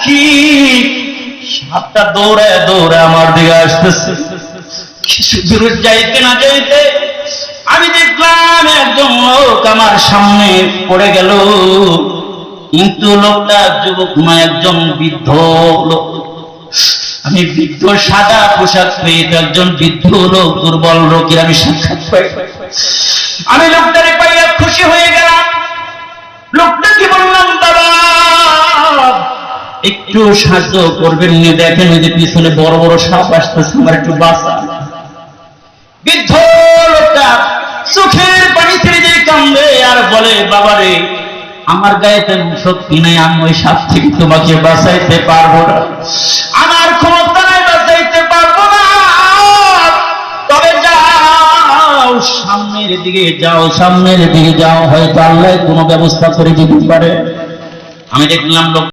কি সাপটা দৌড়ায় দৌড়ায় আমার দিকে আসতেছে। কিছু দূর যাইতে না যাইতে আমি দেখলাম একজন লোক আমার সামনে পড়ে গেল, কিন্তু লোকটা যুবক নয়, একজন বৃদ্ধ লোক। আমি বৃদ্ধ সাদা পোশাক পেয়ে একজন বৃদ্ধ লোক, দুর্বল লোকের আমি সাক্ষাৎ পাই। আমি লোকটারে পাইয়া খুশি হয়ে গেলাম। লোকটাকে বললাম, বাবা একটু সাহায্য করবেন, দেখেন ওই যে পিছনে বড় বড় সাপ আসতেছে, আমার একটু বাঁচা। বৃদ্ধ লোকটা চোখের পানি ছেড়ে দিয়ে কান্দে আর বলে, বাবারে আমার গায়ে তেমন শক্তি নেই, আমি ওই সাপ থেকে তোমাকে বাঁচাইতে পারবো না, আমার ক্ষমতা নাই, বাঁচাইতে পারবো না। তবে যাও সামনের দিকে যাও, সামনের দিকে যাও, হয়তো আল্লাহ কোনো ব্যবস্থা করে দিতে পারে। আমি দেখলাম লোক